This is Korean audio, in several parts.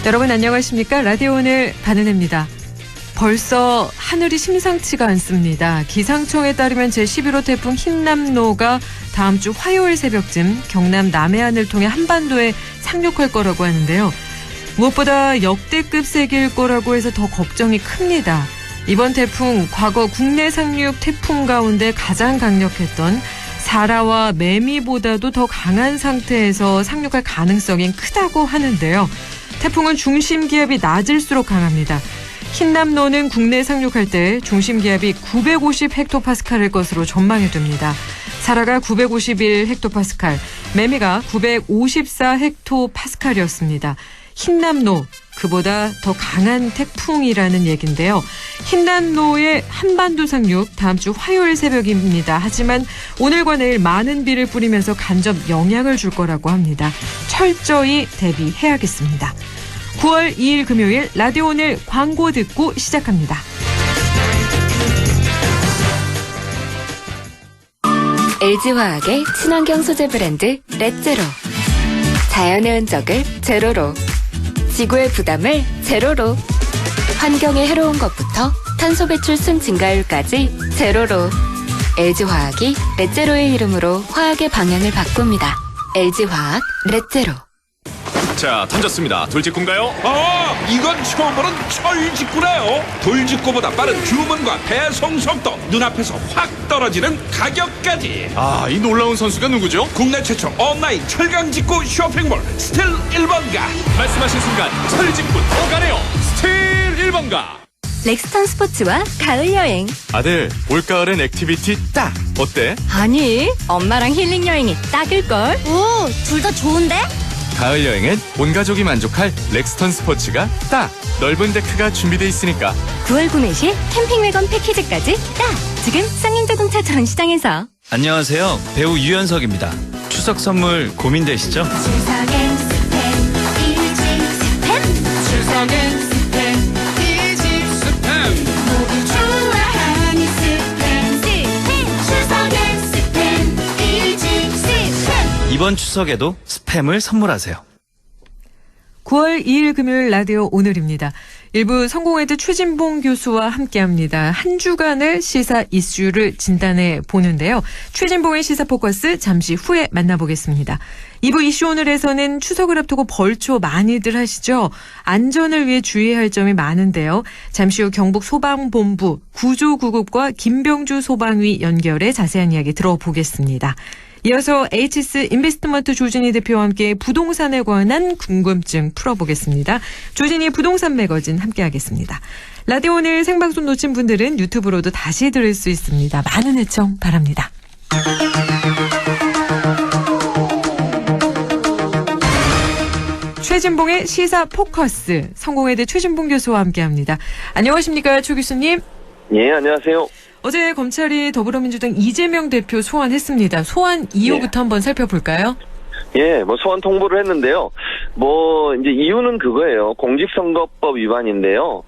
여러분 안녕하십니까? 라디오 오늘 반은혜입니다. 벌써 하늘이 심상치가 않습니다. 기상청에 따르면 제11호 태풍 흰남노가 다음 주 화요일 새벽쯤 경남 남해안을 통해 한반도에 상륙할 거라고 하는데요. 무엇보다 역대급 세기일 거라고 해서 더 걱정이 큽니다. 이번 태풍 과거 국내 상륙 태풍 가운데 가장 강력했던 사라와 매미보다도 더 강한 상태에서 상륙할 가능성이 크다고 하는데요. 태풍은 중심 기압이 낮을수록 강합니다. 흰남노는 국내 상륙할 때 중심 기압이 950 헥토파스칼일 것으로 전망이 됩니다. 사라가 951 헥토파스칼, 매미가 954 헥토파스칼이었습니다. 흰남노, 그보다 더 강한 태풍이라는 얘기인데요. 흰남노의 한반도 상륙 다음 주 화요일 새벽입니다. 하지만 오늘과 내일 많은 비를 뿌리면서 간접 영향을 줄 거라고 합니다. 철저히 대비해야겠습니다. 9월 2일 금요일 라디오 오늘 광고 듣고 시작합니다. LG화학의 친환경 소재 브랜드 렛제로. 자연의 흔적을 제로로. 지구의 부담을 제로로. 환경에 해로운 것부터 탄소 배출 순 증가율까지 제로로. LG화학이 렛제로의 이름으로 화학의 방향을 바꿉니다. LG화학 렛제로. 자, 던졌습니다. 돌직구인가요? 이건 처음 보는 철직구네요. 돌직구보다 빠른 주문과 배송 속도, 눈앞에서 확 떨어지는 가격까지. 이 놀라운 선수가 누구죠? 국내 최초 온라인 철강직구 쇼핑몰 스틸 1번가. 말씀하신 순간 철직구 오가네요. 스틸 1번가. 렉스턴 스포츠와 가을 여행. 아들, 올가을엔 액티비티 딱! 어때? 아니, 엄마랑 힐링 여행이 딱일걸? 오, 둘 다 좋은데? 가을 여행엔 온 가족이 만족할 렉스턴 스포츠가 딱! 넓은 데크가 준비돼 있으니까. 9월 구매 시 캠핑 외건 패키지까지 딱! 지금 쌍용자동차 전시장에서. 안녕하세요. 배우 유연석입니다. 추석 선물 고민되시죠? 추석엔 스팸, 일찍 스팸. 추석엔 스팸, 일찍 스팸. 모두 좋아하는 스팸. 추석엔 스팸, 일찍 스팸. 이번 추석에도 스팸을 선물하세요. 9월 2일 금요일 라디오 오늘입니다. 일부 성공회대 최진봉 교수와 함께합니다. 한 주간의 시사 이슈를 진단해 보는데요. 최진봉의 시사 포커스 잠시 후에 만나보겠습니다. 2부 이슈 오늘에서는 추석을 앞두고 벌초 많이들 하시죠. 안전을 위해 주의해야 할 점이 많은데요. 잠시 후 경북 소방본부 구조구급과 김병주 소방위 연결해 자세한 이야기 들어보겠습니다. 이어서 HS 인베스트먼트 조진희 대표와 함께 부동산에 관한 궁금증 풀어보겠습니다. 조진희 부동산 매거진 함께하겠습니다. 라디오 오늘 생방송 놓친 분들은 유튜브로도 다시 들을 수 있습니다. 많은 애청 바랍니다. 최진봉의 시사 포커스, 성공회대 최진봉 교수와 함께합니다. 안녕하십니까, 최 교수님? 예, 안녕하세요. 어제 검찰이 더불어민주당 이재명 대표 소환했습니다. 소환 이유부터 한번 살펴볼까요? 예, 소환 통보를 했는데요. 이제 이유는 그거예요. 공직선거법 위반인데요.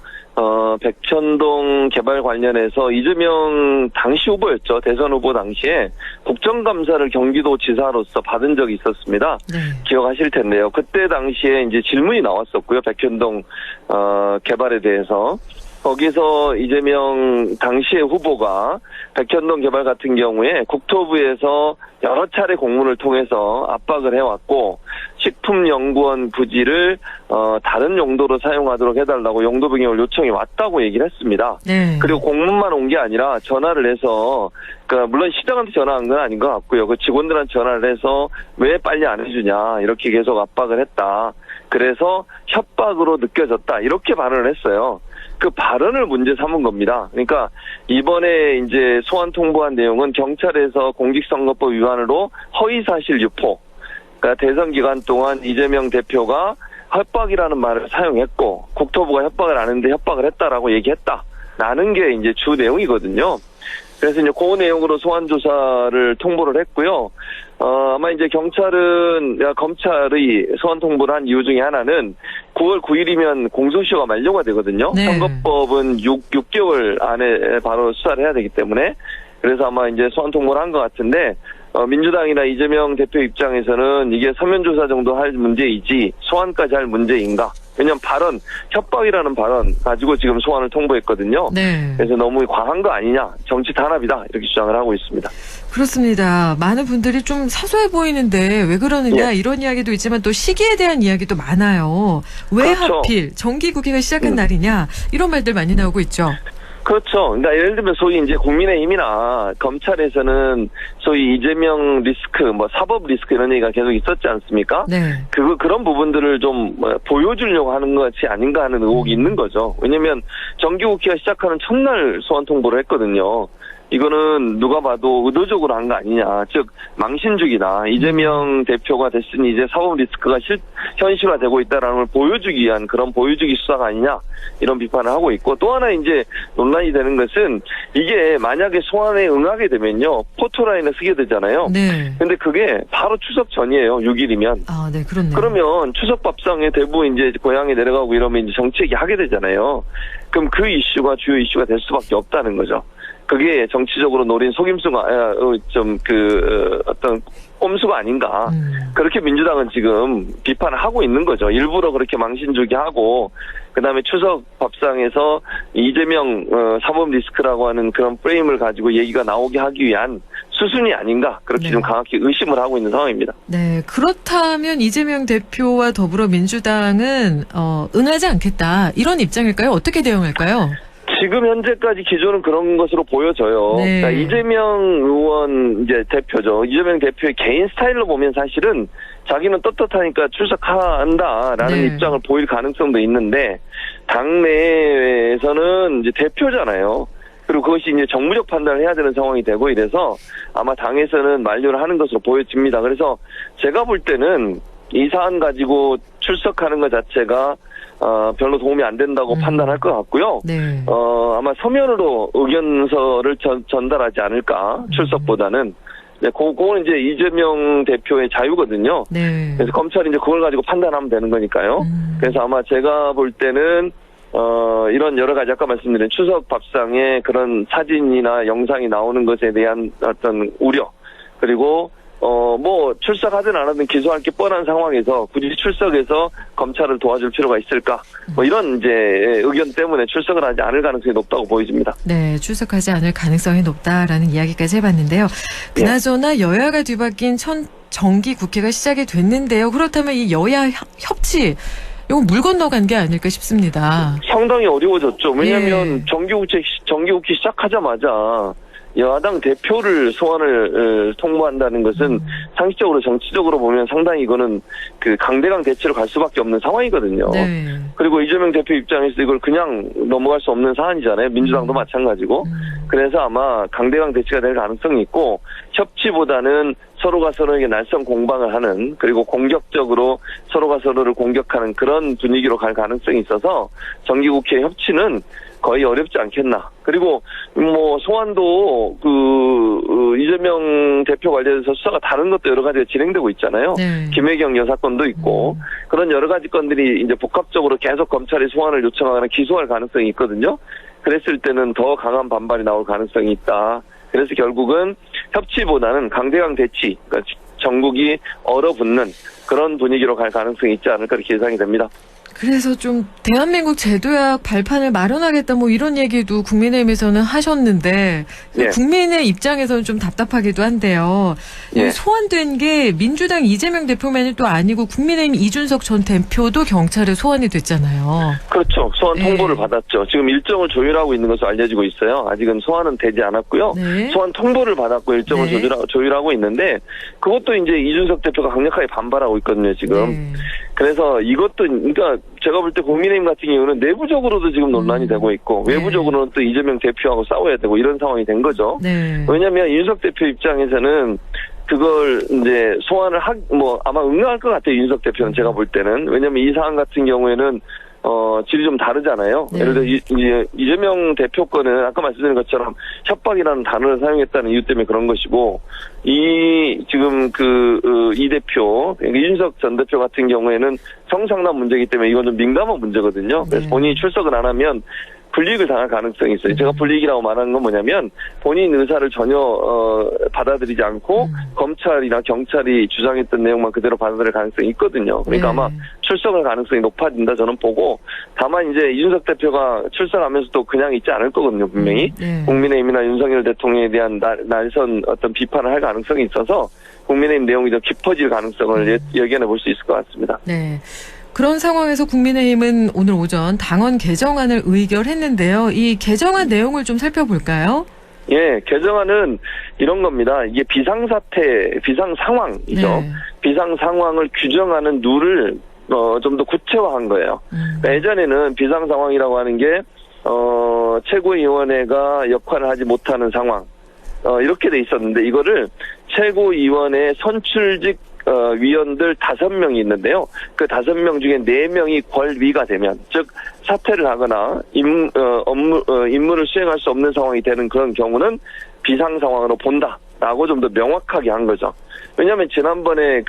백천동 개발 관련해서 이재명 당시 후보였죠. 대선 후보 당시에 국정감사를 경기도지사로서 받은 적이 있었습니다. 네. 기억하실 텐데요. 그때 당시에 이제 질문이 나왔었고요. 백천동, 개발에 대해서. 거기서 이재명 당시의 후보가 백현동 개발 같은 경우에 국토부에서 여러 차례 공문을 통해서 압박을 해왔고, 식품연구원 부지를 다른 용도로 사용하도록 해달라고 용도 변경을 요청이 왔다고 얘기를 했습니다. 네. 그리고 공문만 온 게 아니라 전화를 해서, 물론 시장한테 전화한 건 아닌 것 같고요. 그 직원들한테 전화를 해서 왜 빨리 안 해주냐, 이렇게 계속 압박을 했다. 그래서 협박으로 느껴졌다, 이렇게 발언을 했어요. 그 발언을 문제 삼은 겁니다. 그러니까 이번에 이제 소환 통보한 내용은 경찰에서 공직선거법 위반으로 허위사실 유포, 그러니까 대선 기간 동안 이재명 대표가 협박이라는 말을 사용했고 국토부가 협박을 안 했는데 협박을 했다라고 얘기했다라는 게 이제 주 내용이거든요. 그래서 이제 그 내용으로 소환 조사를 통보를 했고요. 아마 이제 검찰의 소환 통보를 한 이유 중에 하나는 9월 9일이면 공소시효가 만료가 되거든요. 네. 선거법은 6개월 안에 바로 수사를 해야 되기 때문에. 그래서 아마 이제 소환 통보를 한 것 같은데, 민주당이나 이재명 대표 입장에서는 이게 서면 조사 정도 할 문제이지 소환까지 할 문제인가, 왜냐하면 협박이라는 발언 가지고 지금 소환을 통보했거든요. 네. 그래서 너무 과한 거 아니냐, 정치 탄압이다 이렇게 주장을 하고 있습니다. 그렇습니다. 많은 분들이 좀 사소해 보이는데 왜 그러느냐 이런 이야기도 있지만 또 시기에 대한 이야기도 많아요. 왜 그렇죠. 하필 정기국회가 시작한 날이냐 이런 말들 많이 나오고 있죠. 그렇죠. 그러니까 예를 들면 소위 이제 국민의힘이나 검찰에서는 소위 이재명 리스크, 사법 리스크 이런 얘기가 계속 있었지 않습니까? 네. 그런 부분들을 좀 보여주려고 하는 것이 아닌가 하는 의혹이 있는 거죠. 왜냐면 정기국회가 시작하는 첫날 소환 통보를 했거든요. 이거는 누가 봐도 의도적으로 한 거 아니냐. 즉 망신주기다. 이재명 대표가 됐으니 이제 사법 리스크가 현실화되고 있다라는 걸 보여주기 위한 그런 보여주기 수사가 아니냐. 이런 비판을 하고 있고, 또 하나 이제 논란이 되는 것은 이게 만약에 소환에 응하게 되면요, 포토라인을 쓰게 되잖아요. 네. 근데 그게 바로 추석 전이에요. 6일이면. 아, 네, 그렇네요. 그러면 추석 밥상에 대부분 이제 고향에 내려가고 이러면 이제 정치 얘기 하게 되잖아요. 그럼 그 이슈가 주요 이슈가 될 수밖에 없다는 거죠. 그게 정치적으로 노린 속임수가 어떤 꼼수가 아닌가. 그렇게 민주당은 지금 비판을 하고 있는 거죠. 일부러 그렇게 망신주기 하고, 그다음에 추석 밥상에서 이재명 사법 리스크라고 하는 그런 프레임을 가지고 얘기가 나오게 하기 위한 수순이 아닌가, 그렇게 네. 좀 강하게 의심을 하고 있는 상황입니다. 네, 그렇다면 이재명 대표와 더불어민주당은 응하지 않겠다 이런 입장일까요? 어떻게 대응할까요? 지금 현재까지 기조는 그런 것으로 보여져요. 네. 그러니까 이재명 의원 이제 대표죠. 이재명 대표의 개인 스타일로 보면 사실은 자기는 떳떳하니까 출석한다라는 네. 입장을 보일 가능성도 있는데, 당내에서는 이제 대표잖아요. 그리고 그것이 이제 정무적 판단을 해야 되는 상황이 되고 이래서 아마 당에서는 만류를 하는 것으로 보여집니다. 그래서 제가 볼 때는 이 사안 가지고 출석하는 것 자체가 별로 도움이 안 된다고 판단할 것 같고요. 네. 아마 서면으로 의견서를 전달하지 않을까, 출석보다는. 네, 그거는 이제 이재명 대표의 자유거든요. 네. 그래서 검찰이 이제 그걸 가지고 판단하면 되는 거니까요. 그래서 아마 제가 볼 때는 이런 여러 가지 아까 말씀드린 추석 밥상에 그런 사진이나 영상이 나오는 것에 대한 어떤 우려, 그리고 출석하든 안 하든 기소할 게 뻔한 상황에서 굳이 출석해서 검찰을 도와줄 필요가 있을까? 이런 이제 의견 때문에 출석을 하지 않을 가능성이 높다고 보여집니다. 네, 출석하지 않을 가능성이 높다라는 이야기까지 해봤는데요. 그나저나 여야가 뒤바뀐 정기 국회가 시작이 됐는데요. 그렇다면 이 여야 협치, 이거 물 건너간 게 아닐까 싶습니다. 상당히 어려워졌죠. 왜냐하면 예. 정기국회 시작하자마자 여야당 대표를 소환을 통보한다는 것은 상식적으로 정치적으로 보면 상당히 이거는 그 강대강 대치로 갈 수밖에 없는 상황이거든요. 네. 그리고 이재명 대표 입장에서 이걸 그냥 넘어갈 수 없는 사안이잖아요. 민주당도 마찬가지고. 그래서 아마 강대강 대치가 될 가능성이 있고, 협치보다는 서로가 서로에게 날선 공방을 하는, 그리고 공격적으로 서로가 서로를 공격하는 그런 분위기로 갈 가능성이 있어서 정기국회 협치는 거의 어렵지 않겠나. 그리고 소환도 이재명 대표 관련해서 수사가 다른 것도 여러 가지가 진행되고 있잖아요. 네. 김혜경 여사 건도 있고 그런 여러 가지 건들이 이제 복합적으로 계속 검찰이 소환을 요청하거나 기소할 가능성이 있거든요. 그랬을 때는 더 강한 반발이 나올 가능성이 있다. 그래서 결국은 협치보다는 강대강 대치, 그러니까 전국이 얼어붙는 그런 분위기로 갈 가능성이 있지 않을까 이렇게 예상이 됩니다. 그래서 좀 대한민국 제도약 발판을 마련하겠다 이런 얘기도 국민의힘에서는 하셨는데 예. 국민의 입장에서는 좀 답답하기도 한데요. 예. 소환된 게 민주당 이재명 대표만이 또 아니고 국민의힘 이준석 전 대표도 경찰에 소환이 됐잖아요. 그렇죠. 소환 예. 통보를 받았죠. 지금 일정을 조율하고 있는 것으로 알려지고 있어요. 아직은 소환은 되지 않았고요. 네. 소환 통보를 받았고 일정을 네. 조율하고 있는데, 그것도 이제 이준석 대표가 강력하게 반발하고 있거든요, 지금. 네. 그래서 이것도, 그러니까 제가 볼 때 국민의힘 같은 경우는 내부적으로도 지금 논란이 되고 있고, 네. 외부적으로는 또 이재명 대표하고 싸워야 되고 이런 상황이 된 거죠. 네. 왜냐하면 이준석 대표 입장에서는 그걸 이제 소환을 아마 응하할 것 같아요, 이준석 대표는. 제가 볼 때는. 왜냐하면 이 사안 같은 경우에는 질이 좀 다르잖아요. 네. 예를 들어 이재명 대표 거는 아까 말씀드린 것처럼 협박이라는 단어를 사용했다는 이유 때문에 그런 것이고, 지금 이 대표, 이준석 전 대표 같은 경우에는 성상남 문제이기 때문에 이건 좀 민감한 문제거든요. 그래서 네. 본인이 출석을 안 하면 불이익을 당할 가능성이 있어요. 제가 불이익이라고 말하는 건 뭐냐면 본인 의사를 전혀 받아들이지 않고 검찰이나 경찰이 주장했던 내용만 그대로 받아들일 가능성이 있거든요. 그러니까 네. 아마 출석할 가능성이 높아진다 저는 보고, 다만 이제 이준석 대표가 출석하면서도 그냥 있지 않을 거거든요, 분명히. 네. 국민의힘이나 윤석열 대통령에 대한 날선 어떤 비판을 할 가능성이 있어서 국민의힘 내용이 더 깊어질 가능성을 예견해 볼 수 있을 것 같습니다. 네. 그런 상황에서 국민의힘은 오늘 오전 당원 개정안을 의결했는데요. 이 개정안 내용을 좀 살펴볼까요? 예, 개정안은 이런 겁니다. 이게 비상사태, 비상상황이죠. 네. 비상상황을 규정하는 룰을 좀 더 구체화한 거예요. 그러니까 예전에는 비상상황이라고 하는 게 최고위원회가 역할을 하지 못하는 상황, 이렇게 돼 있었는데, 이거를 최고위원회 선출직 위원들 5명이 있는데요. 그 5명 중에 4명이 권위가 되면, 즉 사퇴를 하거나 임무를 수행할 수 없는 상황이 되는 그런 경우는 비상 상황으로 본다라고 좀 더 명확하게 한 거죠. 왜냐하면 지난번에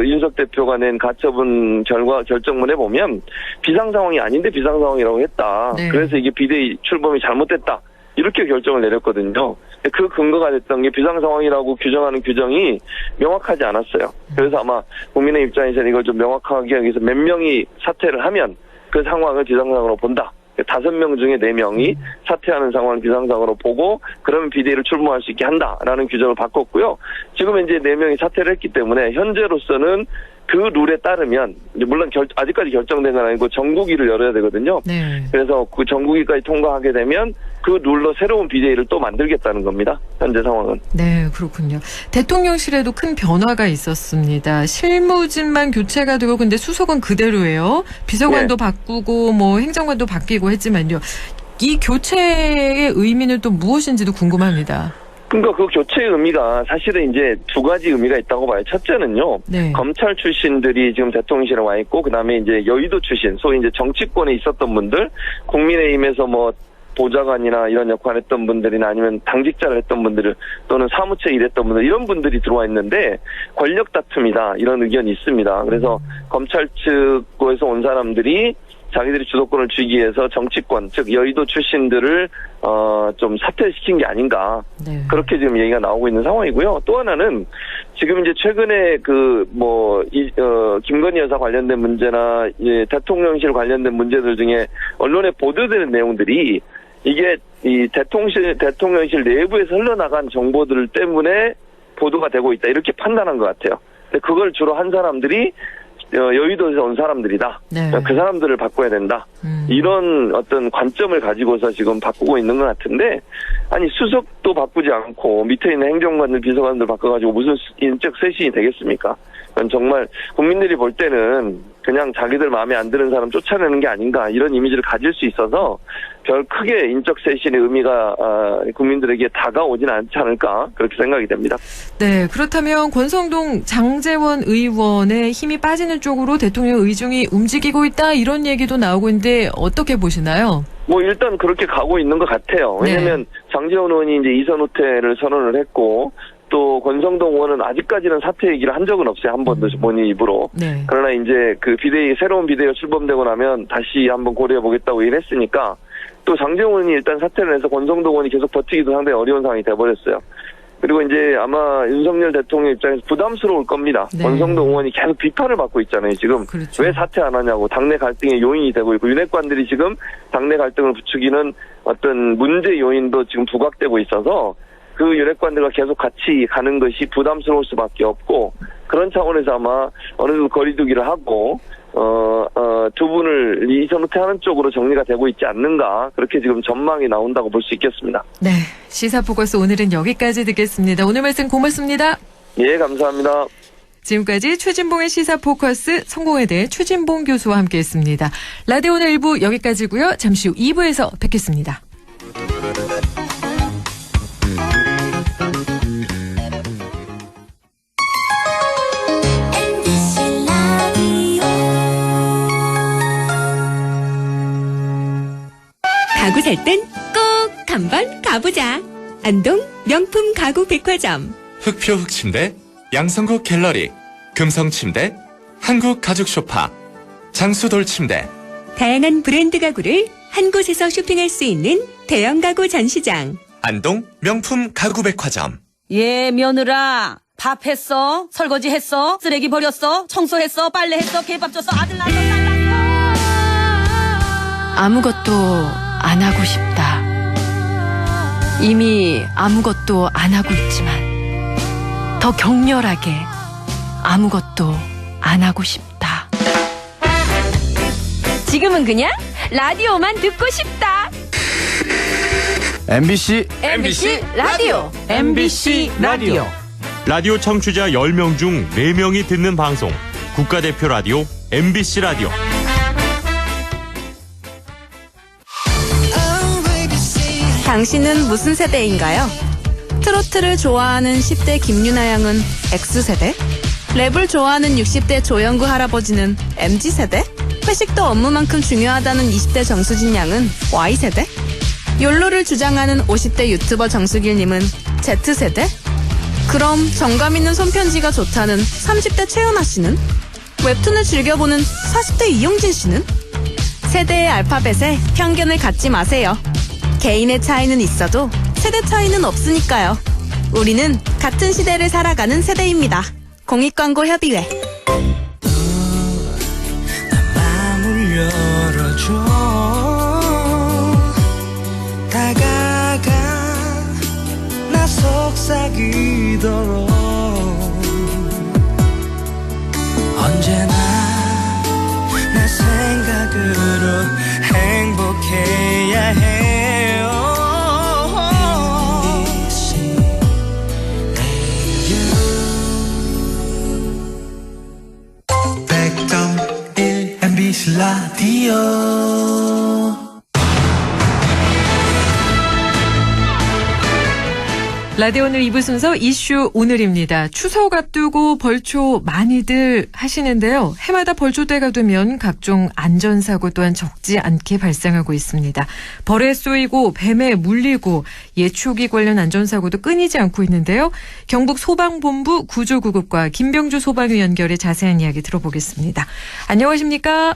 윤석 대표가 낸 가처분 결정문에 보면 비상 상황이 아닌데 비상 상황이라고 했다. 네. 그래서 이게 비대위 출범이 잘못됐다, 이렇게 결정을 내렸거든요. 그 근거가 됐던 게 비상 상황이라고 규정하는 규정이 명확하지 않았어요. 그래서 아마 국민의 입장에서는 이걸 좀 명확하게 하기 위해서 몇 명이 사퇴를 하면 그 상황을 비상상황으로 본다. 5명 중에 4명이 사퇴하는 상황을 비상상황으로 보고 그러면 비대위를 출범할 수 있게 한다라는 규정을 바꿨고요. 지금 이제 4명이 사퇴를 했기 때문에 현재로서는 그 룰에 따르면, 물론 아직까지 결정된 건 아니고 정국위를 열어야 되거든요. 네. 그래서 그 정국위까지 통과하게 되면 그 룰로 새로운 비대위를 또 만들겠다는 겁니다. 현재 상황은. 네, 그렇군요. 대통령실에도 큰 변화가 있었습니다. 실무진만 교체가 되고 근데 수석은 그대로예요. 비서관도 바꾸고 뭐 행정관도 바뀌고 했지만요. 이 교체의 의미는 또 무엇인지도 궁금합니다. 그러니까 그 교체의 의미가 사실은 이제 2가지 의미가 있다고 봐요. 첫째는요, 네. 검찰 출신들이 지금 대통령실에 와 있고, 그 다음에 이제 여의도 출신, 소위 이제 정치권에 있었던 분들, 국민의힘에서 뭐 보좌관이나 이런 역할을 했던 분들이나 아니면 당직자를 했던 분들 또는 사무처에 일했던 분들, 이런 분들이 들어와 있는데 권력 다툼이다, 이런 의견이 있습니다. 그래서 검찰 측에서 온 사람들이 자기들이 주도권을 쥐기 위해서 정치권, 즉 여의도 출신들을 좀 사퇴시킨 게 아닌가, 네. 그렇게 지금 얘기가 나오고 있는 상황이고요. 또 하나는 지금 이제 최근에 김건희 여사 관련된 문제나 대통령실 관련된 문제들 중에 언론에 보도되는 내용들이 이게 이 대통령실 내부에서 흘러나간 정보들 때문에 보도가 되고 있다, 이렇게 판단한 것 같아요. 근데 그걸 주로 한 사람들이 여의도에서 온 사람들이다. 네. 그 사람들을 바꿔야 된다. 이런 어떤 관점을 가지고서 지금 바꾸고 있는 것 같은데, 아니 수석도 바꾸지 않고 밑에 있는 행정관들, 비서관들 바꿔가지고 무슨 인적 쇄신이 되겠습니까? 그건 정말 국민들이 볼 때는 그냥 자기들 마음에 안 드는 사람 쫓아내는 게 아닌가, 이런 이미지를 가질 수 있어서 별 크게 인적 쇄신의 의미가 국민들에게 다가오진 않지 않을까, 그렇게 생각이 됩니다. 네, 그렇다면 권성동, 장제원 의원의 힘이 빠지는 쪽으로 대통령 의중이 움직이고 있다, 이런 얘기도 나오고 있는데 어떻게 보시나요? 뭐 일단 그렇게 가고 있는 것 같아요. 왜냐하면 장제원 의원이 이제 이선 후퇴를 선언을 했고, 또 권성동 의원은 아직까지는 사퇴 얘기를 한 적은 없어요. 한 번도 본인 입으로. 네. 그러나 이제 그 새로운 비대위가 출범되고 나면 다시 한번 고려해보겠다고 얘기를 했으니까, 또 장제원 의원이 일단 사퇴를 해서 권성동 의원이 계속 버티기도 상당히 어려운 상황이 돼버렸어요. 그리고 이제 아마 윤석열 대통령 입장에서 부담스러울 겁니다. 네. 권성동 의원이 계속 비판을 받고 있잖아요, 지금. 그렇죠. 왜 사퇴 안 하냐고, 당내 갈등의 요인이 되고 있고, 윤핵관들이 지금 당내 갈등을 부추기는 어떤 문제 요인도 지금 부각되고 있어서 그 윤핵관들과 계속 같이 가는 것이 부담스러울 수밖에 없고, 그런 차원에서 아마 어느 정도 거리두기를 하고 두 분을 이선 후퇴하는 쪽으로 정리가 되고 있지 않는가, 그렇게 지금 전망이 나온다고 볼 수 있겠습니다. 네, 시사포커스 오늘은 여기까지 듣겠습니다. 오늘 말씀 고맙습니다. 예, 감사합니다. 지금까지 최진봉의 시사포커스, 성공에 대해 최진봉 교수와 함께했습니다. 라디오 오늘 1부 여기까지고요. 잠시 후 2부에서 뵙겠습니다. MBC 라디오 가구 살 땐 꼭 한번 가보자. 안동 명품 가구 백화점. 흑표 흑침대, 양성국 갤러리, 금성침대, 한국 가죽 소파, 장수돌 침대. 다양한 브랜드 가구를 한 곳에서 쇼핑할 수 있는 대형 가구 전시장. 안동 명품 가구백화점. 예, 며느라. 밥 했어? 설거지 했어? 쓰레기 버렸어? 청소했어? 빨래했어? 개밥 줬어? 아들 낳았어? 딸 낳았어? 아무것도 안 하고 싶다. 이미 아무것도 안 하고 있지만 더 격렬하게 아무것도 안 하고 싶다. 지금은 그냥 라디오만 듣고 싶다. MBC 라디오. MBC 라디오. 라디오 청취자 10명 중 4명이 듣는 방송. 국가대표 라디오 MBC 라디오. 당신은 무슨 세대인가요? 트로트를 좋아하는 10대 김유나 양은 X세대? 랩을 좋아하는 60대 조영구 할아버지는 MZ세대? 회식도 업무만큼 중요하다는 20대 정수진 양은 Y세대? 욜로를 주장하는 50대 유튜버 정수길님은 Z세대? 그럼 정감 있는 손편지가 좋다는 30대 최연아 씨는? 웹툰을 즐겨보는 40대 이용진 씨는? 세대의 알파벳에 편견을 갖지 마세요. 개인의 차이는 있어도 세대 차이는 없으니까요. 우리는 같은 시대를 살아가는 세대입니다. 공익광고협의회. 마음을 열어줘. 다가가 나 속삭이도록. 언제나 나 생각으로 행복해야 해요. MBC 라디오. 라디오 오늘 2부 순서 이슈 오늘입니다. 추석 앞두고 벌초 많이들 하시는데요. 해마다 벌초 때가 되면 각종 안전사고 또한 적지 않게 발생하고 있습니다. 벌에 쏘이고 뱀에 물리고 예초기 관련 안전사고도 끊이지 않고 있는데요. 경북 소방본부 구조구급과 김병주 소방위 연결해 자세한 이야기 들어보겠습니다. 안녕하십니까?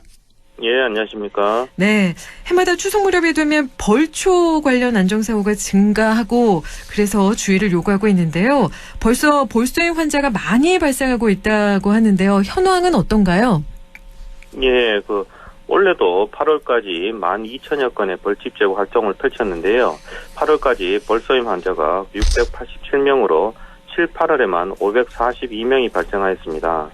예, 안녕하십니까. 네, 해마다 추석 무렵이 되면 벌초 관련 안전사고가 증가하고 그래서 주의를 요구하고 있는데요. 벌써 벌쏘임 환자가 많이 발생하고 있다고 하는데요. 현황은 어떤가요? 예, 올해도 8월까지 12,000여 건의 벌집 제거 활동을 펼쳤는데요. 8월까지 벌쏘임 환자가 687명으로 7, 8월에만 542명이 발생하였습니다.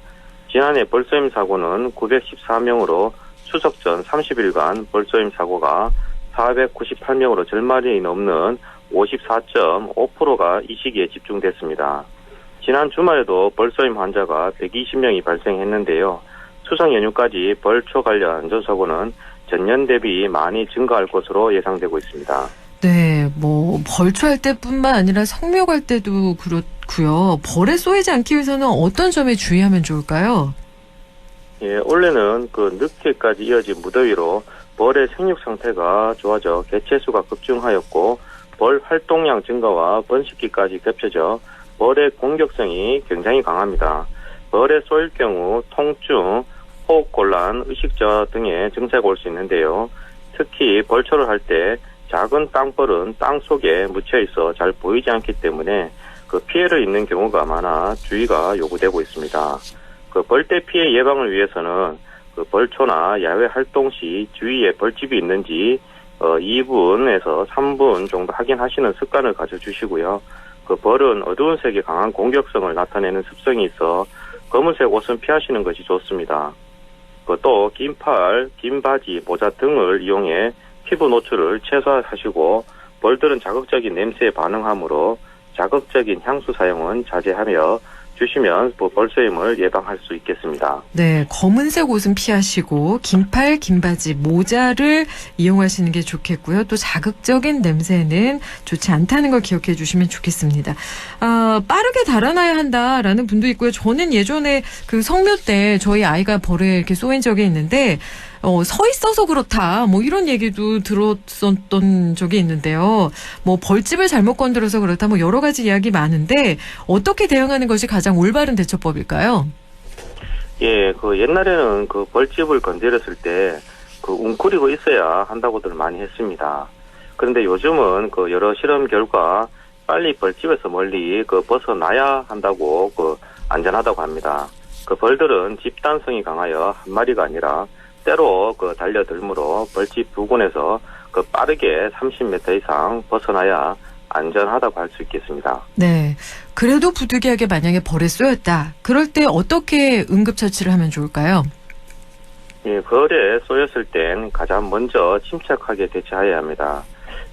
지난해 벌쏘임 사고는 914명으로 추석 전 30일간 벌쏘임 사고가 498명으로 절반이 넘는 54.5%가 이 시기에 집중됐습니다. 지난 주말에도 벌쏘임 환자가 120명이 발생했는데요. 추석 연휴까지 벌초 관련 안전사고는 전년 대비 많이 증가할 것으로 예상되고 있습니다. 네, 벌초할 때뿐만 아니라 성묘할 때도 그렇고요. 벌에 쏘이지 않기 위해서는 어떤 점에 주의하면 좋을까요? 예, 올해는 늦게까지 이어진 무더위로 벌의 생육 상태가 좋아져 개체수가 급증하였고 벌 활동량 증가와 번식기까지 겹쳐져 벌의 공격성이 굉장히 강합니다. 벌에 쏘일 경우 통증, 호흡곤란, 의식저하 등의 증세가 올 수 있는데요. 특히 벌초를 할 때 작은 땅벌은 땅 속에 묻혀 있어 잘 보이지 않기 때문에 피해를 입는 경우가 많아 주의가 요구되고 있습니다. 벌떼 피해 예방을 위해서는 벌초나 야외 활동 시 주위에 벌집이 있는지 2분에서 3분 정도 확인하시는 습관을 가져주시고요. 벌은 어두운 색이 강한 공격성을 나타내는 습성이 있어 검은색 옷은 피하시는 것이 좋습니다. 또 긴 팔, 긴 바지, 모자 등을 이용해 피부 노출을 최소화하시고 벌들은 자극적인 냄새에 반응하므로 자극적인 향수 사용은 자제하며 주시면 벌쏘임을 예방할 수 있겠습니다. 네, 검은색 옷은 피하시고 긴팔, 긴바지, 모자를 이용하시는 게 좋겠고요. 또 자극적인 냄새는 좋지 않다는 걸 기억해 주시면 좋겠습니다. 빠르게 달아나야 한다라는 분도 있고요. 저는 예전에 성묘 때 저희 아이가 벌에 이렇게 쏘인 적이 있는데 서 있어서 그렇다. 이런 얘기도 들었었던 적이 있는데요. 벌집을 잘못 건드려서 그렇다. 여러 가지 이야기 많은데 어떻게 대응하는 것이 가장 올바른 대처법일까요? 예, 옛날에는 벌집을 건드렸을 때 그 웅크리고 있어야 한다고들 많이 했습니다. 그런데 요즘은 그 여러 실험 결과 빨리 벌집에서 멀리 그 벗어나야 한다고 그 안전하다고 합니다. 그 벌들은 집단성이 강하여 한 마리가 아니라 때로 그 달려들므로 벌집 부근에서 그 빠르게 30m 이상 벗어나야 안전하다고 할 수 있겠습니다. 네. 그래도 부득이하게 만약에 벌에 쏘였다. 그럴 때 어떻게 응급처치를 하면 좋을까요? 예, 벌에 쏘였을 땐 가장 먼저 침착하게 대처해야 합니다.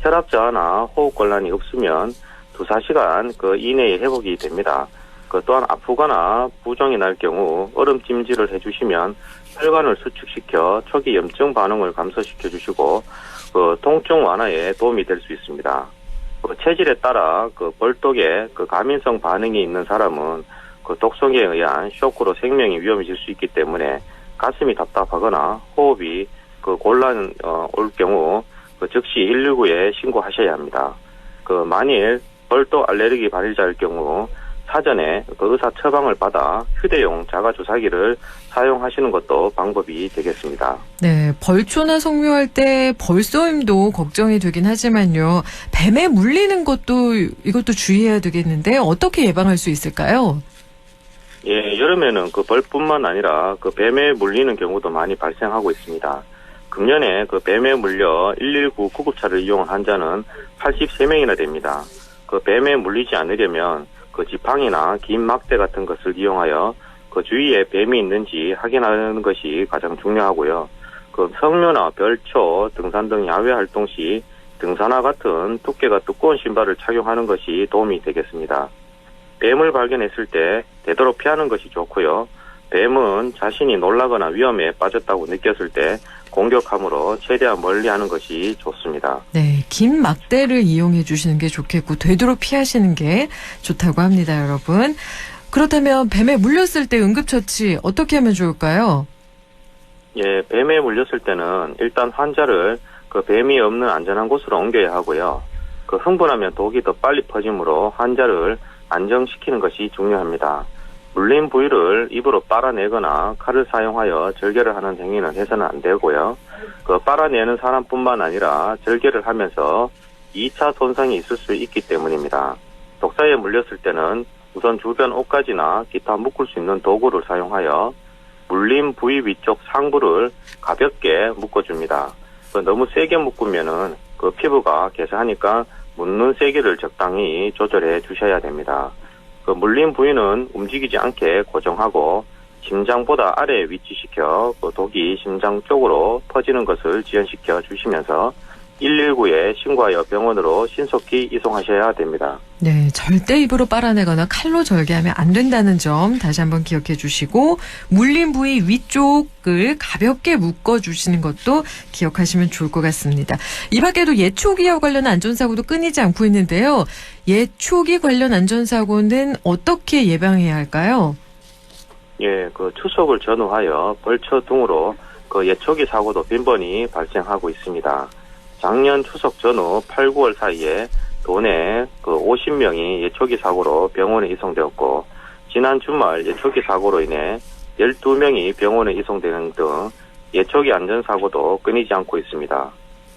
혈압저하나 호흡곤란이 없으면 2-4시간 그 이내에 회복이 됩니다. 그 또한 아프거나 부종이 날 경우 얼음찜질을 해주시면 혈관을 수축시켜 초기 염증 반응을 감소시켜 주시고 그 통증 완화에 도움이 될 수 있습니다. 그 체질에 따라 그 벌독에 그 가민성 반응이 있는 사람은 그 독성에 의한 쇼크로 생명이 위험해질 수 있기 때문에 가슴이 답답하거나 호흡이 그 곤란 올 경우 그 즉시 119에 신고하셔야 합니다. 그 만일 벌독 알레르기 발휘자일 경우 사전에 그 의사 처방을 받아 휴대용 자가주사기를 사용하시는 것도 방법이 되겠습니다. 네, 벌초나 성묘할 때 벌쏘임도 걱정이 되긴 하지만요. 뱀에 물리는 것도 이것도 주의해야 되겠는데 어떻게 예방할 수 있을까요? 예, 여름에는 그 벌뿐만 아니라 그 뱀에 물리는 경우도 많이 발생하고 있습니다. 금년에 그 뱀에 물려 119 구급차를 이용한 환자는 83명이나 됩니다. 그 뱀에 물리지 않으려면 그 지팡이나 긴 막대 같은 것을 이용하여 그 주위에 뱀이 있는지 확인하는 것이 가장 중요하고요. 그 성묘나 별초, 등산 등 야외 활동 시 등산화 같은 두께가 두꺼운 신발을 착용하는 것이 도움이 되겠습니다. 뱀을 발견했을 때 되도록 피하는 것이 좋고요. 뱀은 자신이 놀라거나 위험에 빠졌다고 느꼈을 때 공격함으로 최대한 멀리하는 것이 좋습니다. 네, 긴 막대를 이용해 주시는 게 좋겠고 되도록 피하시는 게 좋다고 합니다, 여러분. 그렇다면 뱀에 물렸을 때 응급처치 어떻게 하면 좋을까요? 예, 뱀에 물렸을 때는 일단 환자를 그 뱀이 없는 안전한 곳으로 옮겨야 하고요. 그 흥분하면 독이 더 빨리 퍼지므로 환자를 안정시키는 것이 중요합니다. 물린 부위를 입으로 빨아내거나 칼을 사용하여 절개를 하는 행위는 해서는 안 되고요. 그 빨아내는 사람뿐만 아니라 절개를 하면서 2차 손상이 있을 수 있기 때문입니다. 독사에 물렸을 때는 우선 주변 옷가지나 기타 묶을 수 있는 도구를 사용하여 물린 부위 위쪽 상부를 가볍게 묶어줍니다. 너무 세게 묶으면은 그 피부가 개사하니까 묶는 세기를 적당히 조절해 주셔야 됩니다. 그 물린 부위는 움직이지 않게 고정하고 심장보다 아래에 위치시켜 그 독이 심장 쪽으로 퍼지는 것을 지연시켜 주시면서 119에 신고하여 병원으로 신속히 이송하셔야 됩니다. 네, 절대 입으로 빨아내거나 칼로 절개하면 안 된다는 점 다시 한번 기억해 주시고 물린 부위 위쪽을 가볍게 묶어주시는 것도 기억하시면 좋을 것 같습니다. 이 밖에도 예초기와 관련 안전사고도 끊이지 않고 있는데요. 예초기 관련 안전사고는 어떻게 예방해야 할까요? 예, 그 추석을 전후하여 벌초 등으로 그 예초기 사고도 빈번히 발생하고 있습니다. 작년 추석 전후 8, 9월 사이에 도내 그 50명이 예초기 사고로 병원에 이송되었고 지난 주말 예초기 사고로 인해 12명이 병원에 이송되는 등 예초기 안전사고도 끊이지 않고 있습니다.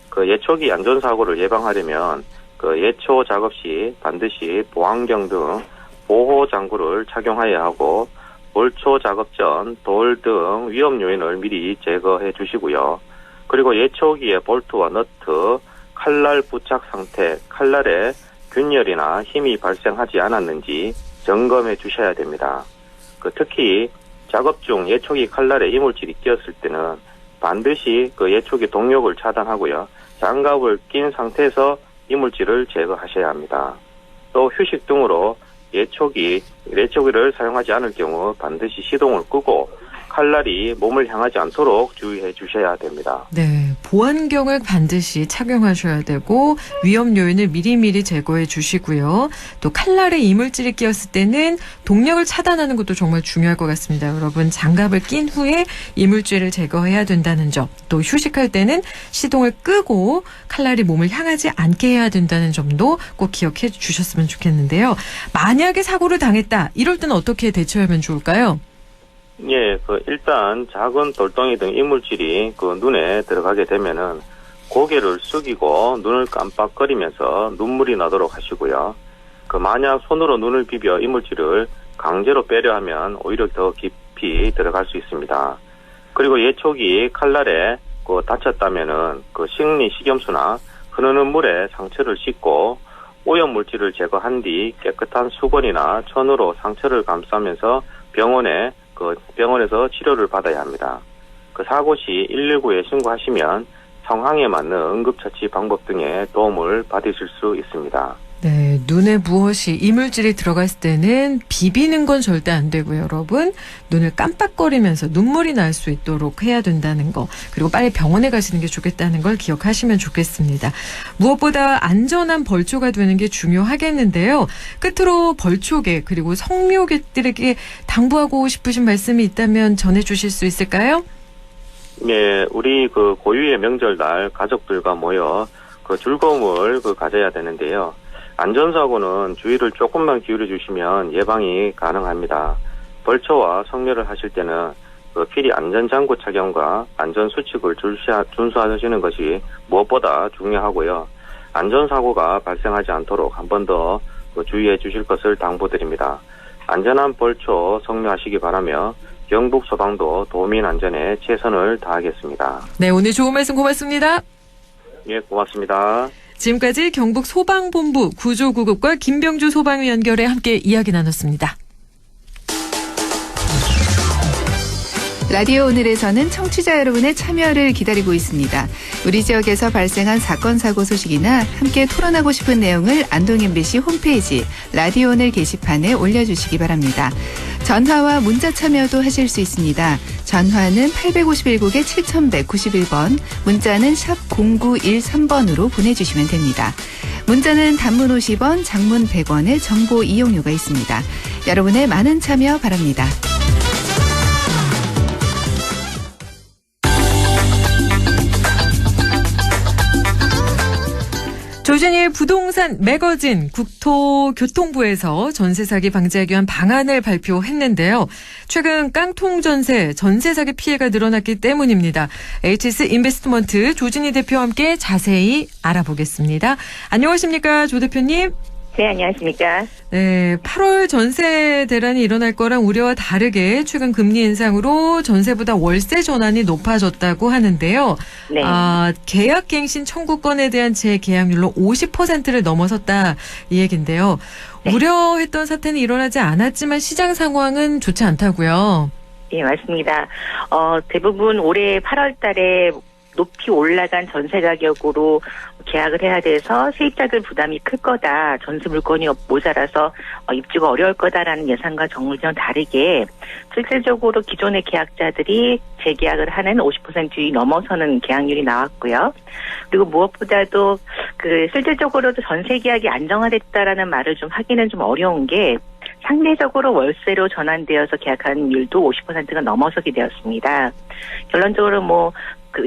그 예초기 안전사고를 예방하려면 그 예초 작업 시 반드시 보안경 등 보호 장구를 착용해야 하고 벌초 작업 전 돌 등 위험 요인을 미리 제거해 주시고요. 그리고 예초기의 볼트와 너트, 칼날 부착 상태, 칼날에 균열이나 힘이 발생하지 않았는지 점검해 주셔야 됩니다. 그 특히 작업 중 예초기 칼날에 이물질이 끼었을 때는 반드시 그 예초기 동력을 차단하고요. 장갑을 낀 상태에서 이물질을 제거하셔야 합니다. 또 휴식 등으로 예초기를 사용하지 않을 경우 반드시 시동을 끄고 칼날이 몸을 향하지 않도록 주의해 주셔야 됩니다. 네, 보안경을 반드시 착용하셔야 되고 위험 요인을 미리미리 제거해 주시고요. 또 칼날에 이물질이 끼었을 때는 동력을 차단하는 것도 정말 중요할 것 같습니다. 여러분 장갑을 낀 후에 이물질을 제거해야 된다는 점, 또 휴식할 때는 시동을 끄고 칼날이 몸을 향하지 않게 해야 된다는 점도 꼭 기억해 주셨으면 좋겠는데요. 만약에 사고를 당했다, 이럴 때는 어떻게 대처하면 좋을까요? 예, 일단 작은 돌덩이 등 이물질이 눈에 들어가게 되면은 고개를 숙이고 눈을 깜빡거리면서 눈물이 나도록 하시고요. 만약 손으로 눈을 비벼 이물질을 강제로 빼려 하면 오히려 더 깊이 들어갈 수 있습니다. 그리고 예촉이 칼날에 다쳤다면은 식리 식염수나 흐르는 물에 상처를 씻고 오염 물질을 제거한 뒤 깨끗한 수건이나 천으로 상처를 감싸면서 병원에서 치료를 받아야 합니다. 사고 시 119에 신고하시면 상황에 맞는 응급처치 방법 등의 도움을 받으실 수 있습니다. 네, 눈에 무엇이 이물질이 들어갔을 때는 비비는 건 절대 안 되고요, 여러분. 눈을 깜빡거리면서 눈물이 날 수 있도록 해야 된다는 거, 그리고 빨리 병원에 가시는 게 좋겠다는 걸 기억하시면 좋겠습니다. 무엇보다 안전한 벌초가 되는 게 중요하겠는데요. 끝으로 벌초계 그리고 성묘객들에게 당부하고 싶으신 말씀이 있다면 전해주실 수 있을까요? 네, 우리 고유의 명절날 가족들과 모여 즐거움을 가져야 되는데요. 안전사고는 주의를 조금만 기울여 주시면 예방이 가능합니다. 벌초와 성묘를 하실 때는 필히 안전장구 착용과 안전수칙을 준수하시는 것이 무엇보다 중요하고요. 안전사고가 발생하지 않도록 한 번 더 주의해 주실 것을 당부드립니다. 안전한 벌초 성묘하시기 바라며 경북소방도 도민 안전에 최선을 다하겠습니다. 네, 오늘 좋은 말씀 고맙습니다. 예, 고맙습니다. 지금까지 경북소방본부 구조구급과 김병주 소방위 연결해 함께 이야기 나눴습니다. 라디오 오늘에서는 청취자 여러분의 참여를 기다리고 있습니다. 우리 지역에서 발생한 사건 사고 소식이나 함께 토론하고 싶은 내용을 안동 MBC 홈페이지 라디오 오늘 게시판에 올려주시기 바랍니다. 전화와 문자 참여도 하실 수 있습니다. 전화는 851국에 7191번, 문자는 샵 0913번으로 보내주시면 됩니다. 문자는 단문 50원, 장문 100원의 정보 이용료가 있습니다. 여러분의 많은 참여 바랍니다. 조진일 부동산 매거진 국토교통부에서 전세 사기 방지하기 위한 방안을 발표했는데요. 최근 깡통 전세 사기 피해가 늘어났기 때문입니다. HS 인베스트먼트 조진희 대표와 함께 자세히 알아보겠습니다. 안녕하십니까, 조 대표님? 네, 안녕하십니까. 네, 8월 전세 대란이 일어날 거랑 우려와 다르게 최근 금리 인상으로 전세보다 월세 전환이 높아졌다고 하는데요. 네. 계약갱신 청구권에 대한 재계약률로 50%를 넘어섰다, 이 얘기인데요. 네. 우려했던 사태는 일어나지 않았지만 시장 상황은 좋지 않다고요. 예, 맞습니다. 대부분 올해 8월 달에 높이 올라간 전세 가격으로 계약을 해야 돼서 세입자들 부담이 클 거다. 전세 물건이 모자라서 입주가 어려울 거다라는 예상과 정물전 다르게 실질적으로 기존의 계약자들이 재계약을 하는 50% 넘어서는 계약률이 나왔고요. 그리고 무엇보다도 실질적으로 전세 계약이 안정화됐다라는 말을 좀 하기는 좀 어려운 게 상대적으로 월세로 전환되어서 계약한 율도 50%가 넘어서게 되었습니다. 결론적으로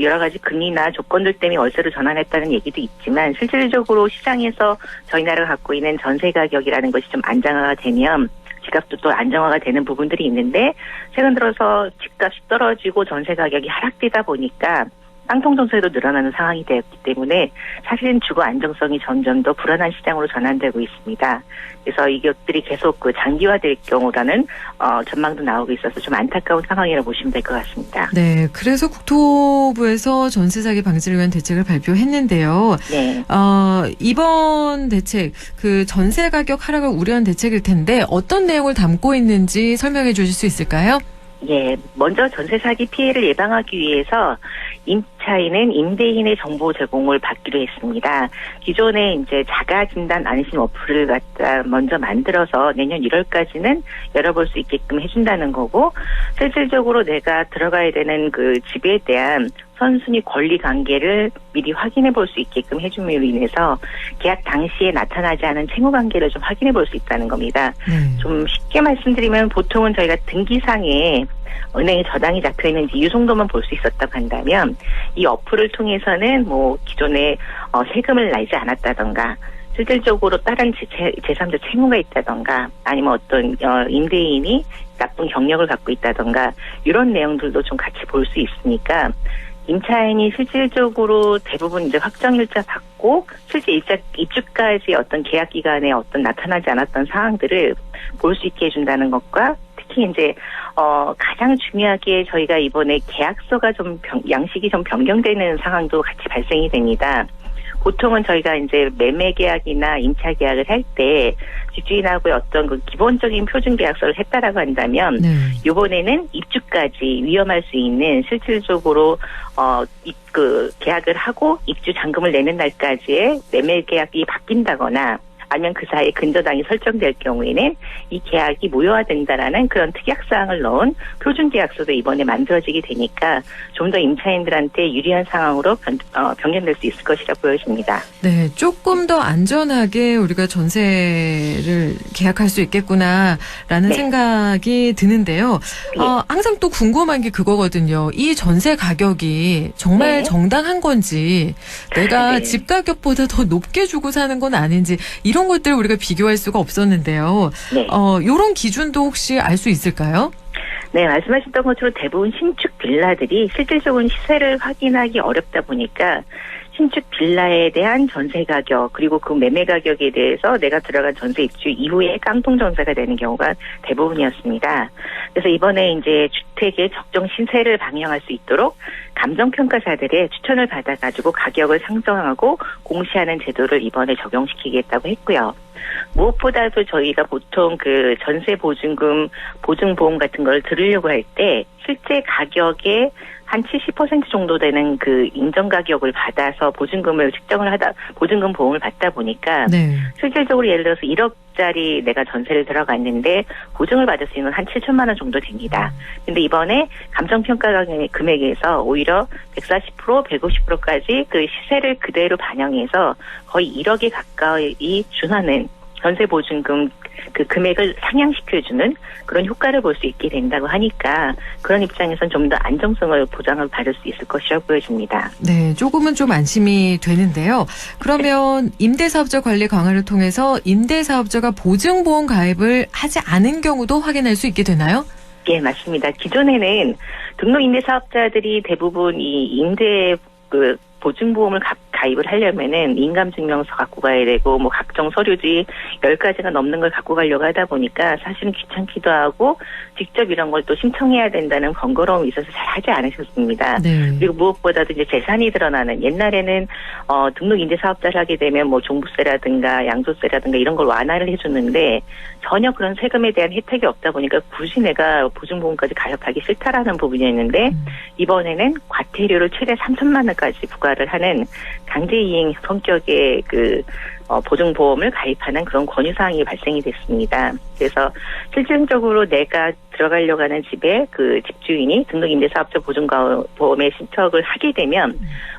여러 가지 금리나 조건들 때문에 월세로 전환했다는 얘기도 있지만 실질적으로 시장에서 저희 나라가 갖고 있는 전세 가격이라는 것이 좀 안정화가 되면 집값도 또 안정화가 되는 부분들이 있는데 최근 들어서 집값이 떨어지고 전세 가격이 하락되다 보니까 깡통 전세도 늘어나는 상황이 되었기 때문에 사실은 주거 안정성이 점점 더 불안한 시장으로 전환되고 있습니다. 그래서 이것들이 계속 장기화될 경우라는 전망도 나오고 있어서 좀 안타까운 상황이라고 보시면 될 것 같습니다. 네, 그래서 국토부에서 전세 사기 방지를 위한 대책을 발표했는데요. 네. 이번 대책, 전세 가격 하락을 우려한 대책일 텐데 어떤 내용을 담고 있는지 설명해 주실 수 있을까요? 예, 먼저 전세 사기 피해를 예방하기 위해서 임차인은 임대인의 정보 제공을 받기로 했습니다. 기존에 이제 자가 진단 안심 어플을 갖다 먼저 만들어서 내년 1월까지는 열어볼 수 있게끔 해준다는 거고, 실질적으로 내가 들어가야 되는 집에 대한 선순위 권리 관계를 미리 확인해 볼 수 있게끔 해줌으로 인해서 계약 당시에 나타나지 않은 채무 관계를 좀 확인해 볼 수 있다는 겁니다. 좀 쉽게 말씀드리면 보통은 저희가 등기상에 은행에 저당이 잡혀 있는지 이 정도만 볼 수 있었다고 한다면 이 어플을 통해서는 기존에 세금을 내지 않았다던가 실질적으로 다른 제3자 채무가 있다던가 아니면 어떤 임대인이 나쁜 경력을 갖고 있다던가 이런 내용들도 좀 같이 볼 수 있으니까 임차인이 실질적으로 대부분 이제 확정일자 받고 실제 입주까지 어떤 계약 기간에 어떤 나타나지 않았던 사항들을 볼 수 있게 해준다는 것과 특히 이제 가장 중요하게 저희가 이번에 계약서가 좀 양식이 좀 변경되는 상황도 같이 발생이 됩니다. 보통은 저희가 이제 매매 계약이나 임차 계약을 할 때 집주인하고의 어떤 그 기본적인 표준 계약서를 했다라고 한다면 이번에는 입주까지 위험할 수 있는 실질적으로 그 계약을 하고 입주 잔금을 내는 날까지의 매매 계약이 바뀐다거나 아니면 그 사이에 근저당이 설정될 경우에는 이 계약이 무효화된다라는 그런 특약사항을 넣은 표준계약서도 이번에 만들어지게 되니까 좀 더 임차인들한테 유리한 상황으로 변경될 수 있을 것이라 보여집니다. 네, 조금 더 안전하게 우리가 전세를 계약할 수 있겠구나라는 생각이 드는데요. 항상 또 궁금한 게 그거거든요. 이 전세 가격이 정말 정당한 건지 내가 집 가격보다 더 높게 주고 사는 건 아닌지 이런 것들을 우리가 비교할 수가 없었는데요. 이런 기준도 혹시 알 수 있을까요? 네, 말씀하셨던 것처럼 대부분 신축 빌라들이 실질적인 시세를 확인하기 어렵다 보니까 신축 빌라에 대한 전세 가격 그리고 그 매매 가격에 대해서 내가 들어간 전세 입주 이후에 깡통 전세가 되는 경우가 대부분이었습니다. 그래서 이번에 이제 주택의 적정 시세를 반영할 수 있도록 감정평가사들의 추천을 받아가지고 가격을 상정하고 공시하는 제도를 이번에 적용시키겠다고 했고요. 무엇보다도 저희가 보통 그 전세 보증금, 보증보험 같은 걸 들으려고 할 때 실제 가격에 한 70% 정도 되는 그 인정 가격을 받아서 보증금을 측정을 하다, 보증금 보험을 받다 보니까 실질적으로 예를 들어서 1억짜리 내가 전세를 들어갔는데 보증을 받을 수 있는 건 한 7천만 원 정도 됩니다. 근데 이번에 감정평가 금액에서 오히려 140%, 150%까지 그 시세를 그대로 반영해서 거의 1억에 가까이 준하는 전세 보증금 그 금액을 상향시켜주는 그런 효과를 볼 수 있게 된다고 하니까 그런 입장에서는 좀 더 안정성을 보장을 받을 수 있을 것이라고 보여집니다. 네, 조금은 좀 안심이 되는데요. 그러면 임대사업자 관리 강화를 통해서 임대사업자가 보증보험 가입을 하지 않은 경우도 확인할 수 있게 되나요? 예, 맞습니다. 기존에는 등록 임대사업자들이 대부분 이 임대 그 보증보험을 가입을 하려면은 인감증명서 갖고 가야 되고 뭐 각종 서류지 10가지가 넘는 걸 갖고 가려고 하다 보니까 사실은 귀찮기도 하고 직접 이런 걸 또 신청해야 된다는 번거로움이 있어서 잘 하지 않으셨습니다. 그리고 무엇보다도 이제 재산이 드러나는 옛날에는 등록 임대사업자를 하게 되면 뭐 종부세라든가 양도세라든가 이런 걸 완화를 해줬는데 전혀 그런 세금에 대한 혜택이 없다 보니까 굳이 내가 보증보험까지 가입하기 싫다라는 부분이었는데 이번에는 과태료를 최대 3천만 원까지 부과를 하는 강제이행 성격의 그 보증보험을 가입하는 그런 권유사항이 발생이 됐습니다. 그래서 실질적으로 내가 들어가려고 하는 집에 그 집주인이 등록임대사업자 보증보험에 신청을 하게 되면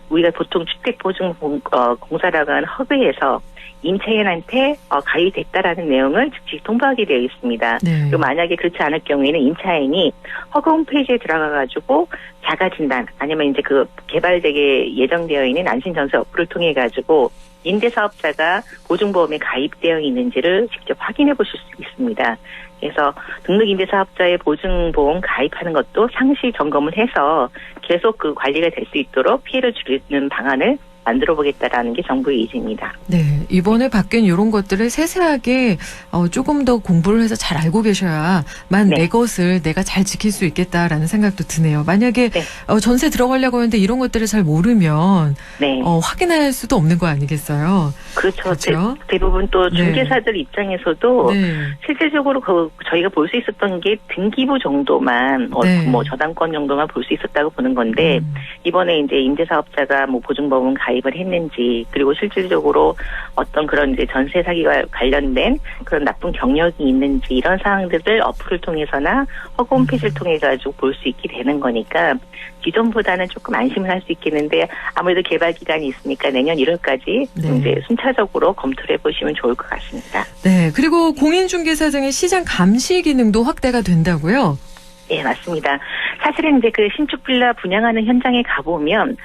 우리가 보통 주택보증공사라고 하는 허브에서 임차인한테 가입됐다라는 내용을 즉시 통보하게 되어 있습니다. 그리고 만약에 그렇지 않을 경우에는 임차인이 허가 홈페이지에 들어가가지고 자가진단 아니면 이제 그 개발되게 예정되어 있는 안심전세 어플을 통해 가지고 임대사업자가 보증보험에 가입되어 있는지를 직접 확인해 보실 수 있습니다. 그래서 등록임대사업자의 보증보험 가입하는 것도 상시 점검을 해서 계속 그 관리가 될 수 있도록 피해를 줄이는 방안을 만들어 보겠다라는 게 정부의 의지입니다. 네, 이번에 바뀐 이런 것들을 세세하게 조금 더 공부를 해서 잘 알고 계셔야만 내 것을 내가 잘 지킬 수 있겠다라는 생각도 드네요. 만약에 전세 들어가려고 하는데 이런 것들을 잘 모르면 확인할 수도 없는 거 아니겠어요? 그렇죠. 대부분 또 중개사들 입장에서도 실질적으로 저희가 볼 수 있었던 게 등기부 정도만 뭐 저당권 정도만 볼 수 있었다고 보는 건데 이번에 이제 임대사업자가 뭐 보증보험 가입을 했는지 그리고 실질적으로 어떤 그런 이제 전세 사기와 관련된 그런 나쁜 경력이 있는지 이런 사항들을 어플을 통해서나 허가 홈페이지를 통해 가지고 볼 수 있게 되는 거니까 기존보다는 조금 안심을 할 수 있겠는데 아무래도 개발 기간이 있으니까 내년 1월까지 이제 순차적으로 검토를 해보시면 좋을 것 같습니다. 네, 그리고 공인중개사 등의 시장 감시 기능도 확대가 된다고요? 네, 맞습니다. 사실은 이제 그 신축 빌라 분양하는 현장에 가보면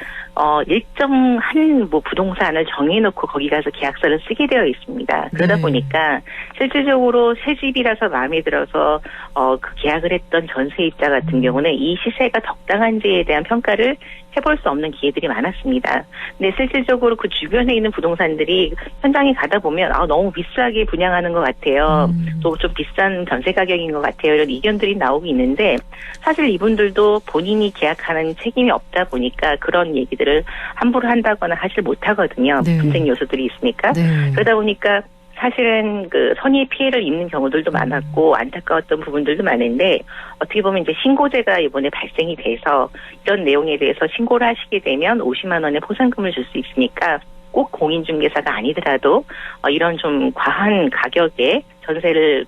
일정한 부동산을 정해놓고 거기 가서 계약서를 쓰게 되어 있습니다. 그러다 보니까 실질적으로 새 집이라서 마음에 들어서 그 계약을 했던 전세입자 같은 경우는 이 시세가 적당한지에 대한 평가를 해볼 수 없는 기회들이 많았습니다. 근데 실질적으로 그 주변에 있는 부동산들이 현장에 가다 보면 너무 비싸게 분양하는 것 같아요. 또 좀 비싼 전세 가격인 것 같아요. 이런 의견들이 나오고 있는데 사실 이분들도 본인이 계약하는 책임이 없다 보니까 그런 얘기들을 함부로 한다거나 하질 못하거든요. 분쟁 요소들이 있으니까. 그러다 보니까 사실은 그 선의의 피해를 입는 경우들도 많았고 안타까웠던 부분들도 많은데 어떻게 보면 이제 신고제가 이번에 발생이 돼서 이런 내용에 대해서 신고를 하시게 되면 50만 원의 포상금을 줄 수 있으니까 꼭 공인중개사가 아니더라도 이런 좀 과한 가격에 전세를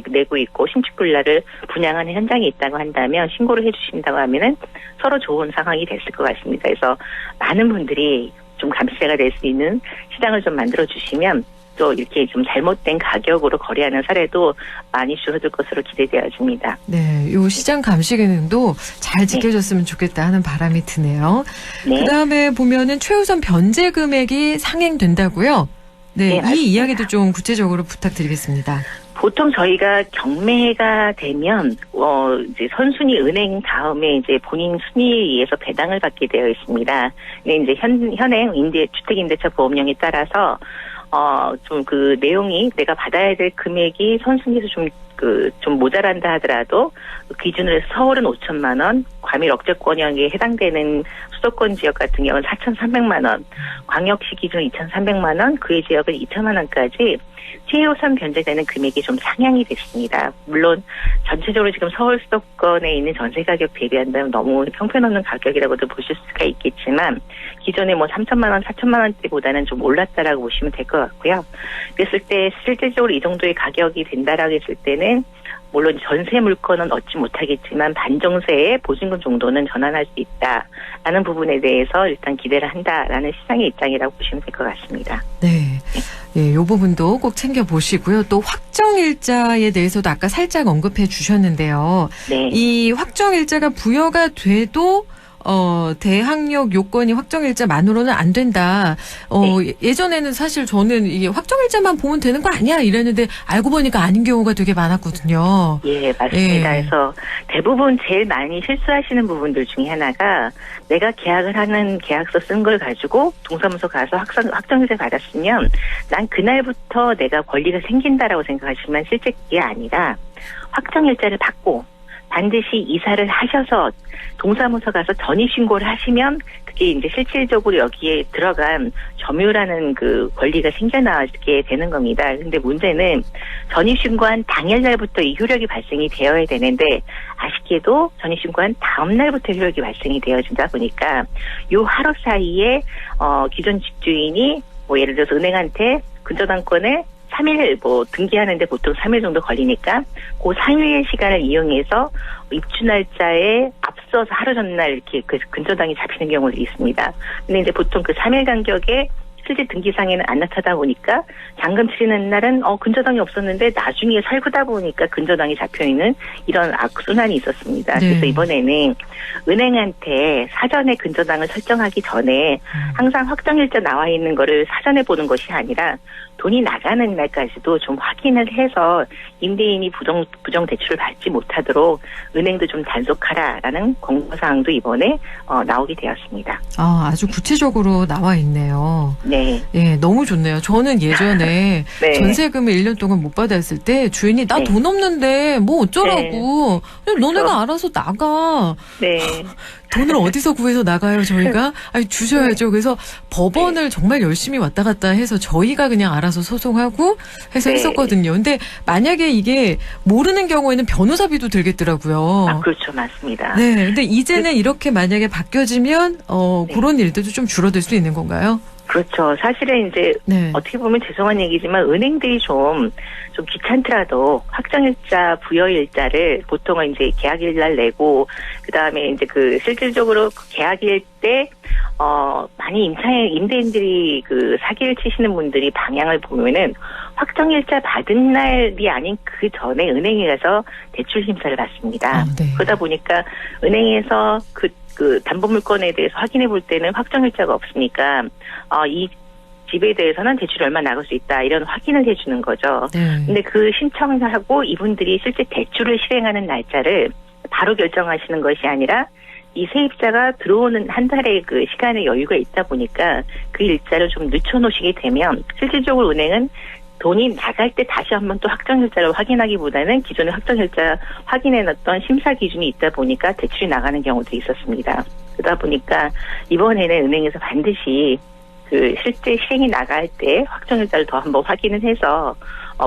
내고 있고 신축빌라를 분양하는 현장이 있다고 한다면 신고를 해주신다고 하면은 서로 좋은 상황이 됐을 것 같습니다. 그래서 많은 분들이 좀 감시자가 될 수 있는 시장을 좀 만들어 주시면 또 이렇게 좀 잘못된 가격으로 거래하는 사례도 많이 줄어들 것으로 기대되어집니다. 네, 요 시장 감시 기능도 잘 지켜졌으면 좋겠다 하는 바람이 드네요. 그다음에 보면은 최우선 변제 금액이 상행된다고요? 네, 이 이야기도 좀 구체적으로 부탁드리겠습니다. 보통 저희가 경매가 되면 이제 선순위 은행 다음에 이제 본인 순위에 의해서 배당을 받게 되어 있습니다. 근데 이제 현행 주택임대차 보험령에 따라서 좀 그 내용이 내가 받아야 될 금액이 선순위에서 좀 모자란다 하더라도 그 기준으로 해서 서울은 5천만 원, 과밀 억제권역에 해당되는 수도권 지역 같은 경우는 4,300만 원, 광역시 기준 2,300만 원, 그의 지역은 2천만 원까지 최우선 변제되는 금액이 좀 상향이 됐습니다. 물론 전체적으로 지금 서울 수도권에 있는 전세 가격 대비한다면 너무 형편없는 가격이라고도 보실 수가 있겠지만 기존에 3천만 원, 4천만 원대보다는 좀 올랐다라고 보시면 될 것 같고요. 그랬을 때 실질적으로 이 정도의 가격이 된다라고 했을 때는 물론 전세 물건은 얻지 못하겠지만 반정세의 보증금 정도는 전환할 수 있다라는 부분에 대해서 일단 기대를 한다라는 시장의 입장이라고 보시면 될 것 같습니다. 네. 예, 이 부분도 꼭 챙겨보시고요. 또 확정일자에 대해서도 아까 살짝 언급해 주셨는데요. 이 확정일자가 부여가 돼도 대항력 요건이 확정일자만으로는 안 된다. 예전에는 사실 저는 이게 확정일자만 보면 되는 거 아니야 이랬는데 알고 보니까 아닌 경우가 되게 많았거든요. 예, 맞습니다. 그래서 대부분 제일 많이 실수하시는 부분들 중에 하나가 내가 계약을 하는 계약서 쓴 걸 가지고 동사무소 가서 확정일자 받았으면 난 그날부터 내가 권리가 생긴다라고 생각하시면 실제 그게 아니라 확정일자를 받고 반드시 이사를 하셔서 동사무소 가서 전입신고를 하시면 그게 이제 실질적으로 여기에 들어간 점유라는 그 권리가 생겨나게 되는 겁니다. 근데 문제는 전입신고한 당일날부터 이 효력이 발생이 되어야 되는데 아쉽게도 전입신고한 다음날부터 효력이 발생이 되어진다 보니까 요 하루 사이에 기존 집주인이 예를 들어서 은행한테 근저당권을 3일 등기하는데 보통 3일 정도 걸리니까 그 3일의 시간을 이용해서 입주 날짜에 앞서서 하루 전날 이렇게 그 근저당이 잡히는 경우도 있습니다. 근데 이제 보통 그 3일 간격에 실제 등기상에는 안 나타나다 보니까 잔금 치르는 날은 근저당이 없었는데 나중에 살고다 보니까 근저당이 잡혀있는 이런 악순환이 있었습니다. 그래서 이번에는 은행한테 사전에 근저당을 설정하기 전에 항상 확정일자 나와 있는 거를 사전에 보는 것이 아니라 돈이 나가는 날까지도 좀 확인을 해서 임대인이 부정 대출을 받지 못하도록 은행도 좀 단속하라라는 권고사항도 이번에 나오게 되었습니다. 아주 구체적으로 나와 있네요. 네. 예, 너무 좋네요. 저는 예전에 전세금을 1년 동안 못 받았을 때 주인이 나 돈 없는데 뭐 어쩌라고. 너네가 알아서 나가. 네. 돈을 어디서 구해서 나가요, 저희가? 아니, 주셔야죠. 그래서 법원을 정말 열심히 왔다 갔다 해서 저희가 그냥 알아서 소송하고 해서 했었거든요. 근데 만약에 이게 모르는 경우에는 변호사비도 들겠더라고요. 그렇죠. 맞습니다. 네. 근데 이제는 이렇게 만약에 바뀌어지면, 그런 일들도 좀 줄어들 수 있는 건가요? 그렇죠. 사실은 이제 어떻게 보면 죄송한 얘기지만 은행들이 좀 귀찮더라도 확정일자, 부여일자를 보통은 이제 계약일날 내고 그다음에 이제 그 실질적으로 계약일 때 많이 임대인들이 그 사기를 치시는 분들이 방향을 보면은 확정일자 받은 날이 아닌 그 전에 은행에 가서 대출 심사를 받습니다. 그러다 보니까 은행에서 그 그 담보물건에 대해서 확인해 볼 때는 확정일자가 없으니까 이 집에 대해서는 대출이 얼마 나갈 수 있다 이런 확인을 해주는 거죠. 근데 그 신청을 하고 이분들이 실제 대출을 실행하는 날짜를 바로 결정하시는 것이 아니라 이 세입자가 들어오는 한 달의 그 시간의 여유가 있다 보니까 그 일자를 좀 늦춰놓으시게 되면 실질적으로 은행은 돈이 나갈 때 다시 한번 또 확정일자를 확인하기보다는 기존의 확정일자 확인해놨던 심사 기준이 있다 보니까 대출이 나가는 경우도 있었습니다. 그러다 보니까 이번에는 은행에서 반드시 그 실제 실행이 나갈 때 확정일자를 더 한번 확인을 해서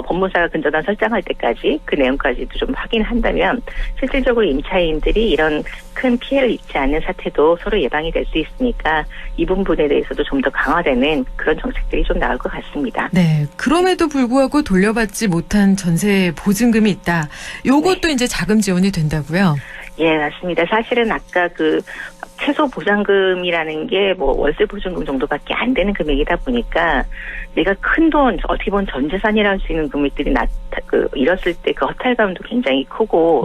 법무사가 근저당 설정할 때까지 그 내용까지도 좀 확인한다면 실질적으로 임차인들이 이런 큰 피해를 입지 않는 사태도 서로 예방이 될 수 있으니까 이 부분에 대해서도 좀 더 강화되는 그런 정책들이 좀 나올 것 같습니다. 네. 그럼에도 불구하고 돌려받지 못한 전세 보증금이 있다. 요것도 이제 자금 지원이 된다고요? 예, 맞습니다. 사실은 아까 그 최소 보장금이라는 게 뭐 월세 보증금 정도밖에 안 되는 금액이다 보니까 내가 큰 돈, 어떻게 보면 전 재산이라 할 수 있는 금액들이 잃었을 때 그 허탈감도 굉장히 크고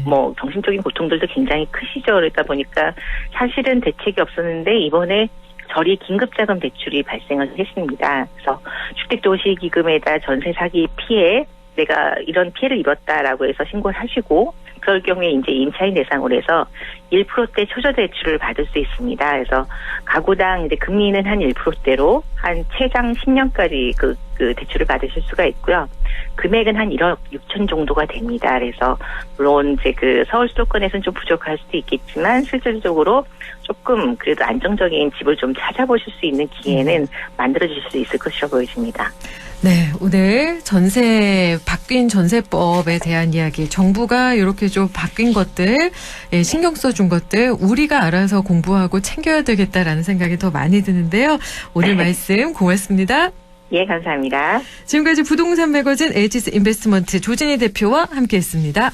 뭐 정신적인 고통들도 굉장히 크시죠. 그러다 보니까 사실은 대책이 없었는데 이번에 저리 긴급자금 대출이 발생을 했습니다. 그래서 주택도시기금에다 전세 사기 피해 내가 이런 피해를 입었다라고 해서 신고를 하시고 그럴 경우에 이제 임차인 대상으로 해서 1%대 초저 대출을 받을 수 있습니다. 그래서 가구당 이제 금리는 한 1%대로 한 최장 10년까지 그 대출을 받으실 수가 있고요. 금액은 한 1억 6천 정도가 됩니다. 그래서 물론 이제 그 서울 수도권에서는 좀 부족할 수도 있겠지만 실질적으로 조금 그래도 안정적인 집을 좀 찾아보실 수 있는 기회는 만들어질 수 있을 것이라고 보여집니다. 네, 오늘 바뀐 전세법에 대한 이야기, 정부가 이렇게 좀 바뀐 것들, 신경 써준 것들, 우리가 알아서 공부하고 챙겨야 되겠다라는 생각이 더 많이 드는데요. 오늘 말씀 고맙습니다. 예, 감사합니다. 지금까지 부동산 매거진 에이지스 인베스트먼트 조진희 대표와 함께했습니다.